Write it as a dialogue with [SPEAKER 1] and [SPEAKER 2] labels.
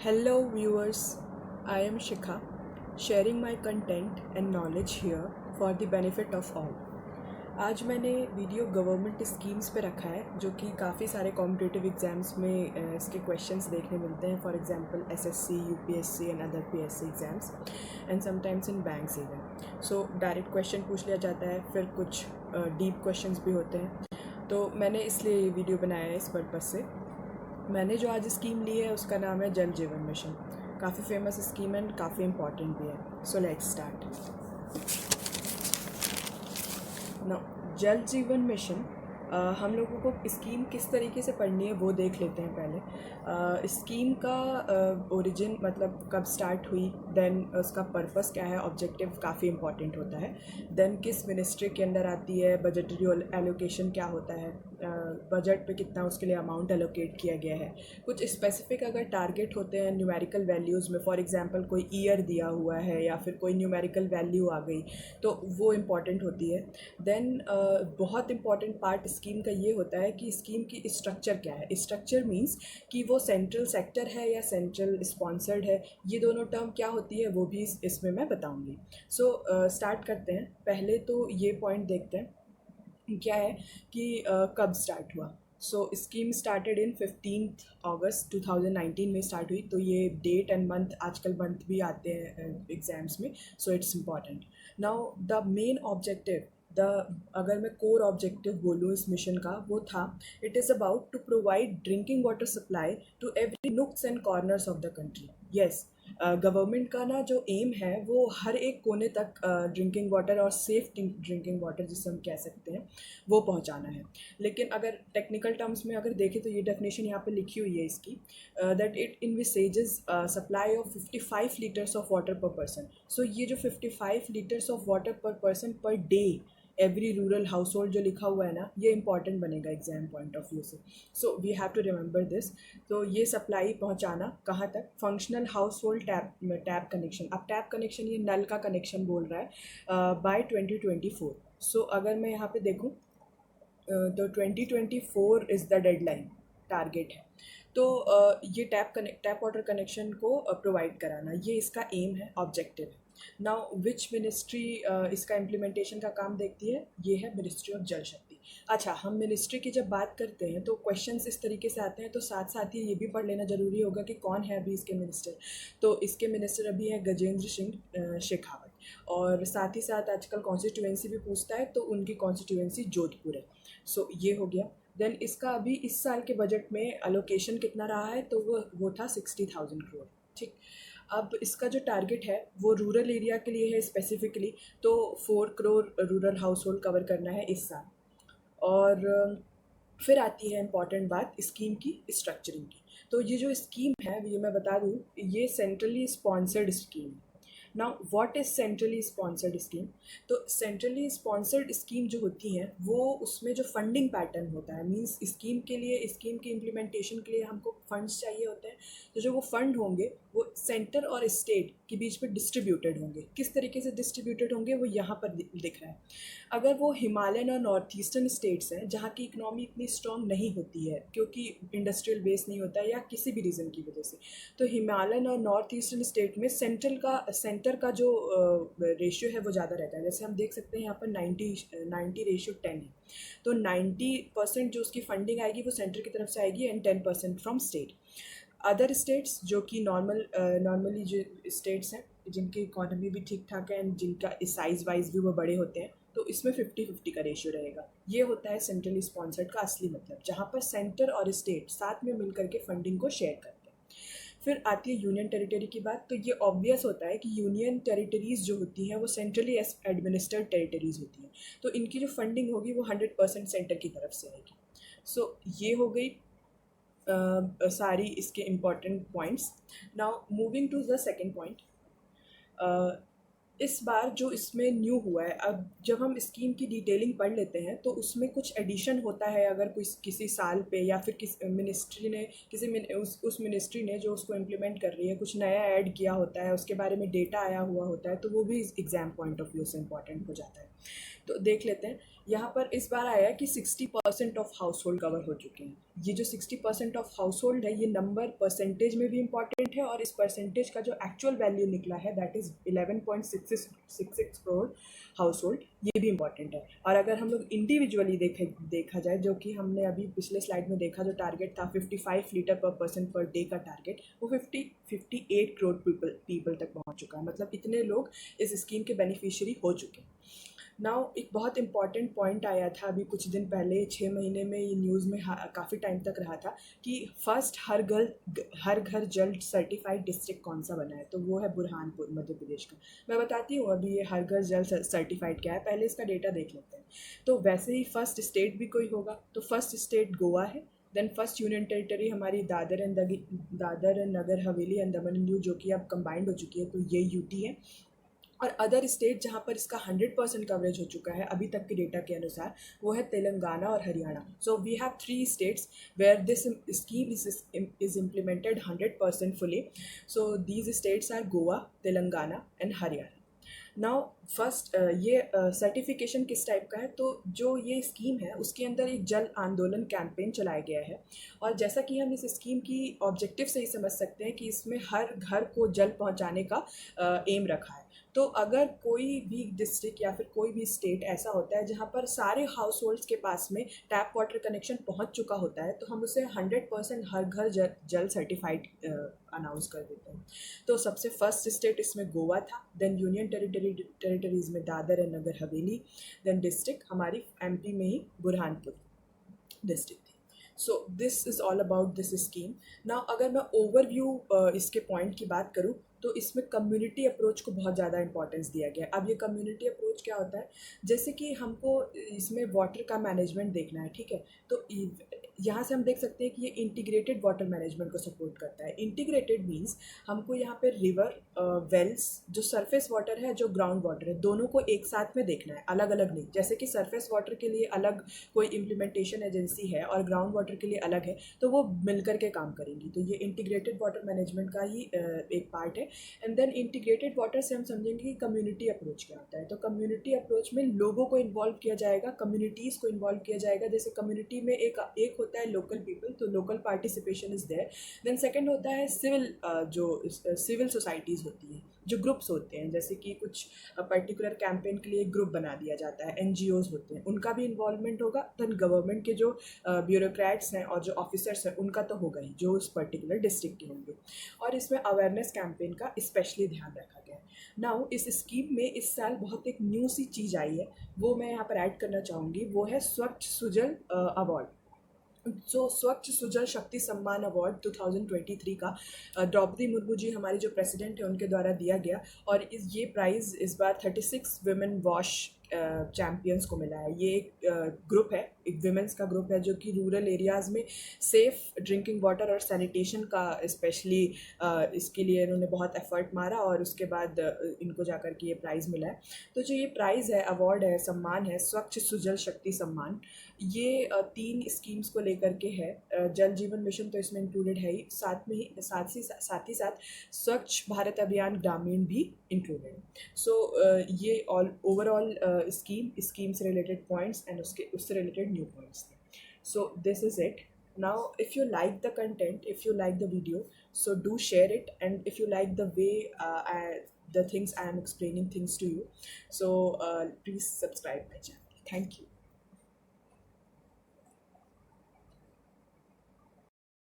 [SPEAKER 1] Hello viewers, I am Shikha, sharing my content and knowledge here for the benefit of all. आज मैंने video government schemes पे रखा है जो कि काफ़ी सारे कॉम्पिटिटिव एग्ज़ाम्स में इसके क्वेश्चंस देखने मिलते हैं. For example SSC, UPSC and other PSC exams and sometimes in banks even. So direct question पूछ लिया जाता है, फिर कुछ डीप क्वेश्चंस भी होते हैं. तो मैंने इसलिए ये वीडियो बनाया है इस पर्पज़ से. मैंने जो आज स्कीम ली है उसका नाम है जल जीवन मिशन. काफ़ी फेमस स्कीम एंड काफ़ी इम्पॉर्टेंट भी है. So let's start now. जल जीवन मिशन हम लोगों को स्कीम किस तरीके से पढ़नी है वो देख लेते हैं पहले. स्कीम का ओरिजिन मतलब कब स्टार्ट हुई, देन उसका पर्पस क्या है, ऑब्जेक्टिव काफ़ी इंपॉर्टेंट होता है. देन किस मिनिस्ट्री के अंडर आती है, बजटरी एलोकेशन क्या होता है, बजट पे कितना उसके लिए अमाउंट एलोकेट किया गया है. कुछ स्पेसिफिक अगर टारगेट होते हैं न्यूमेरिकल वैल्यूज़ में, फॉर एग्जांपल कोई ईयर दिया हुआ है या फिर कोई न्यूमेरिकल वैल्यू आ गई तो वो इम्पॉर्टेंट होती है. देन बहुत इंपॉर्टेंट पार्ट स्कीम का ये होता है कि स्कीम की स्ट्रक्चर क्या है. स्ट्रक्चर मींस कि वो सेंट्रल सेक्टर है या सेंट्रल स्पॉन्सर्ड है. ये दोनों टर्म क्या होती है वो भी इसमें मैं बताऊंगी. सो स्टार्ट करते हैं. पहले तो ये पॉइंट देखते हैं क्या है कि कब स्टार्ट हुआ. सो स्कीम स्टार्टेड इन 15 अगस्त 2019 में स्टार्ट हुई. तो ये डेट एंड मंथ, आजकल मंथ भी आते हैं एग्ज़ाम्स में, so it's important. Now the main objective, the अगर मैं कोर ऑब्जेक्टिव बोलूँ इस मिशन का, वो था it is about to provide drinking water supply to every nooks and corners of the country. Yes, government का ना जो एम है वो हर एक कोने तक ड्रिंकिंग वाटर और सेफ ड्रिंकिंग वाटर जिसे हम कह सकते हैं वो पहुंचाना है. लेकिन अगर टेक्निकल टर्म्स में अगर देखें तो ये डेफिनेशन यहाँ पे लिखी हुई है इसकी, that it envisages supply of 55 litres of water per person. So ये जो 55 litres of water per person per day every rural household जो लिखा हुआ है ना, ये इंपॉर्टेंट बनेगा एग्जाम पॉइंट ऑफ व्यू से. So we have to remember this. तो ये सप्लाई पहुंचाना कहाँ तक, functional household tap connection. अब टैप कनेक्शन ये नल का कनेक्शन बोल रहा है बाय 2024. सो अगर मैं यहाँ पे देखूँ तो 2024 इज़ द डेडलाइन, टारगेट है. तो ये टैप वाटर कनेक्शन को प्रोवाइड कराना, ये इसका एम है, ऑब्जेक्टिव है. नाउ विच मिनिस्ट्री इसका इम्प्लीमेंटेशन का काम देखती है, ये है मिनिस्ट्री ऑफ जल शक्ति. अच्छा, हम मिनिस्ट्री की जब बात करते हैं तो क्वेश्चंस इस तरीके से आते हैं, तो साथ साथ ही ये भी पढ़ लेना ज़रूरी होगा कि कौन है अभी इसके मिनिस्टर. तो इसके मिनिस्टर अभी है गजेंद्र सिंह शेखावत. और साथ ही साथ आजकल कॉन्स्टिट्यूएंसी भी पूछता है, तो उनकी कॉन्स्टिट्यूएंसी जोधपुर है. सो ये हो गया. देन इसका अभी इस साल के बजट में अलोकेशन कितना रहा है, तो वो था 60,000 करोड़. ठीक. अब इसका जो टारगेट है वो रूरल एरिया के लिए है स्पेसिफिकली, तो 4 crore rural house hold cover करना है इस साल. और फिर आती है इम्पॉर्टेंट बात स्कीम की स्ट्रक्चरिंग की. तो ये जो स्कीम है ये मैं बता दूँ, ये सेंट्रली स्पॉन्सर्ड स्कीम है. Now what is centrally sponsored scheme. तो सेंट्रली स्पॉन्सर्ड स्कीम जो होती हैं वो उसमें जो फंडिंग पैटर्न होता है, मींस स्कीम के लिए, स्कीम की इम्प्लीमेंटेशन के लिए हमको फंड्स चाहिए होते हैं. तो जो वो फंड होंगे वो सेंटर और स्टेट के बीच में डिस्ट्रीब्यूटेड होंगे. किस तरीके से डिस्ट्रीब्यूटेड होंगे वो यहाँ पर दिख रहा है. अगर वो हिमालयन और नॉर्थ ईस्टर्न स्टेट्स हैं जहाँ की इकनॉमी इतनी स्ट्रॉन्ग नहीं होती है क्योंकि इंडस्ट्रियल बेस नहीं होता है या किसी भी रीज़न की वजह से, तो हिमालयन और नॉर्थ ईस्टर्न स्टेट में सेंटर का जो रेशियो है वो ज़्यादा रहता है. जैसे हम देख सकते हैं यहाँ पर 90:10 है. तो 90% जो उसकी फंडिंग आएगी वो सेंटर की तरफ से आएगी and 10% from state. Other states जो कि नॉर्मली जो स्टेट्स हैं जिनकी इकोनॉमी भी ठीक ठाक है एंड जिनका साइज़ वाइज भी वो बड़े होते हैं, तो इसमें 50-50 का रेशियो रहेगा. ये होता है सेंट्रली स्पॉन्सर्ड का असली मतलब, जहाँ पर सेंटर और स्टेट साथ में मिलकर के फंडिंग को शेयर करते हैं. फिर आती है यूनियन टेरिटरी की बात. तो ये ऑब्वियस होता है कि यूनियन टेरिटरीज़ जो होती हैं वो सेंट्रली एडमिनिस्टर्ड टेरिटरीज़ होती हैं, तो इनकी जो फंडिंग होगी वो 100% सेंटर की तरफ से आएगी. सो ये हो गई सारी इसके important points. Now moving to the second point. इस बार जो इसमें न्यू हुआ है, अब जब हम स्कीम की डिटेलिंग पढ़ लेते हैं तो उसमें कुछ एडिशन होता है अगर किसी साल पे, या फिर किस मिनिस्ट्री ने उस मिनिस्ट्री ने जो उसको इम्प्लीमेंट कर रही है कुछ नया ऐड किया होता है, उसके बारे में डेटा आया हुआ होता है, तो वो भी एग्ज़ाम पॉइंट ऑफ व्यू से इम्पॉर्टेंट हो जाता है. तो देख लेते हैं। यहाँ पर इस बार आया कि 60% ऑफ हाउस होल्ड कवर हो चुके हैं। ये जो 60% ऑफ हाउस होल्ड है, ये नंबर परसेंटेज में भी इंपॉर्टेंट है, और इस परसेंटेज का जो एक्चुअल वैल्यू निकला है that is 11.66 crore house hold, ये भी इंपॉर्टेंट है। और अगर हम लोग इंडिविजुअली देखा जाए, जो कि हमने अभी पिछले स्लाइड में देखा, जो टारगेट था 55 लीटर पर पर्सन पर डे का टारगेट, वो 58 करोड़ पीपल तक पहुँच चुका है। मतलब इतने लोग इस स्कीम के बेनिफिशियरी हो चुके हैं। नाउ एक बहुत इंपॉर्टेंट पॉइंट आया था अभी कुछ दिन पहले, 6 महीने में ये न्यूज़ में काफ़ी टाइम तक रहा था कि फर्स्ट हर घर जल सर्टिफाइड डिस्ट्रिक्ट कौन सा बना है। तो वो है बुरहानपुर, मध्य प्रदेश का। मैं बताती हूँ अभी ये हर घर जल सर्टिफाइड क्या है, पहले इसका डेटा देख लेते हैं। तो वैसे ही फर्स्ट स्टेट भी कोई होगा, तो फर्स्ट स्टेट गोवा है। देन फर्स्ट यूनियन टेरिटरी हमारी Dadar and Nagar Haveli and Daman and Diu, जो कि अब कंबाइंड हो चुकी है, तो ये यूटी है। और अदर स्टेट जहाँ पर इसका 100% कवरेज हो चुका है अभी तक के डेटा के अनुसार, वो है तेलंगाना और Haryana. So we have 3 states where this scheme is implemented 100% fully. So these states are Goa, Telangana and Haryana. Now first ये सर्टिफिकेशन किस टाइप का है, तो जो ये स्कीम है उसके अंदर एक जल आंदोलन कैंपेन चलाया गया है। और जैसा कि हम इस स्कीम की ऑब्जेक्टिव से ही समझ सकते हैं कि इसमें हर घर को जल पहुंचाने का एम रखा है। तो अगर कोई भी डिस्ट्रिक्ट या फिर कोई भी स्टेट ऐसा होता है जहाँ पर सारे हाउस होल्ड्स के पास में टैप वाटर कनेक्शन पहुँच चुका होता है, तो हम उसे 100% हर घर जल सर्टिफाइड अनाउंस कर देते हैं। तो सबसे फर्स्ट स्टेट इसमें गोवा था, देन यूनियन टेरिटरीज में Dadar and Nagar Haveli, then district हमारी एमपी में ही बुरहानपुर डिस्ट्रिक्ट थी। So this is all about this scheme. Now अगर मैं ओवरव्यू इसके पॉइंट की बात करूँ, तो इसमें कम्युनिटी अप्रोच को बहुत ज़्यादा इंपॉर्टेंस दिया गया है। अब ये कम्युनिटी अप्रोच क्या होता है, जैसे कि हमको इसमें वाटर का मैनेजमेंट देखना है, ठीक है। तो यहाँ से हम देख सकते हैं कि ये इंटीग्रेटेड वाटर मैनेजमेंट को सपोर्ट करता है। इंटीग्रेटेड मीन्स हमको यहाँ पे रिवर, वेल्स, जो सरफेस वाटर है, जो ग्राउंड वाटर है, दोनों को एक साथ में देखना है, अलग अलग नहीं। जैसे कि सरफेस वाटर के लिए अलग कोई इम्प्लीमेंटेशन एजेंसी है और ग्राउंड वाटर के लिए अलग है, तो वो मिलकर के काम करेंगी। तो ये इंटीग्रेटेड वाटर मैनेजमेंट का ही एक पार्ट है। एंड देन इंटीग्रेटेड वाटर से हम समझेंगे कि कम्युनिटी अप्रोच क्या होता है। तो कम्युनिटी अप्रोच में लोगों को इन्वॉल्व किया जाएगा, कम्युनिटीज़ को इन्वॉल्व किया जाएगा। जैसे कम्युनिटी में एक होता है लोकल पीपल, तो local participation is there. Then second होता है सिविल सोसाइटीज़ होती हैं, जो ग्रुप्स होते हैं, जैसे कि कुछ पर्टिकुलर कैंपेन के लिए ग्रुप बना दिया जाता है, एनजीओज होते हैं, उनका भी इन्वॉल्वमेंट होगा। देन गवर्नमेंट के जो ब्यूरोक्रेट्स हैं और जो ऑफिसर्स हैं, उनका तो होगा ही, जो उस पर्टिकुलर डिस्ट्रिक्ट के होंगे। और इसमें अवेयरनेस कैंपेन का स्पेशली ध्यान रखा गया है। नाउ इस स्कीम में इस साल बहुत एक न्यू सी चीज़ आई है, वो मैं यहाँ पर ऐड करना चाहूँगी, वो है स्वच्छ सुजल अवार्ड। जो स्वच्छ सुजल शक्ति सम्मान अवार्ड 2023 का द्रौपदी मुर्मू जी, हमारी जो प्रेसिडेंट है, उनके द्वारा दिया गया। और ये प्राइज़ इस बार 36 विमेन वॉश चैम्पियंस को मिला है। ये एक ग्रुप है, एक विमेंस का ग्रुप है, जो कि रूरल एरियाज़ में सेफ़ ड्रिंकिंग वाटर और सैनिटेशन का स्पेशली इसके लिए इन्होंने बहुत एफर्ट मारा, और उसके बाद इनको जाकर के ये प्राइज़ मिला है। तो जो ये प्राइज़ है, अवार्ड है, सम्मान है, स्वच्छ सुजल शक्ति सम्मान, ये 3 स्कीम्स को लेकर के है। जल जीवन मिशन तो इसमें इंक्लूडेड है ही, साथ ही साथ स्वच्छ भारत अभियान ग्रामीण भी इंक्लूडेड है। सो ये ऑल ओवरऑल स्कीम से रिलेटेड पॉइंट्स एंड उससे रिलेटेड न्यू पॉइंट्स थे। So this is it. Now if you like the content, if you like the video, so do share it. And if you like the way the things I am explaining things to you, so please subscribe my channel. Thank you.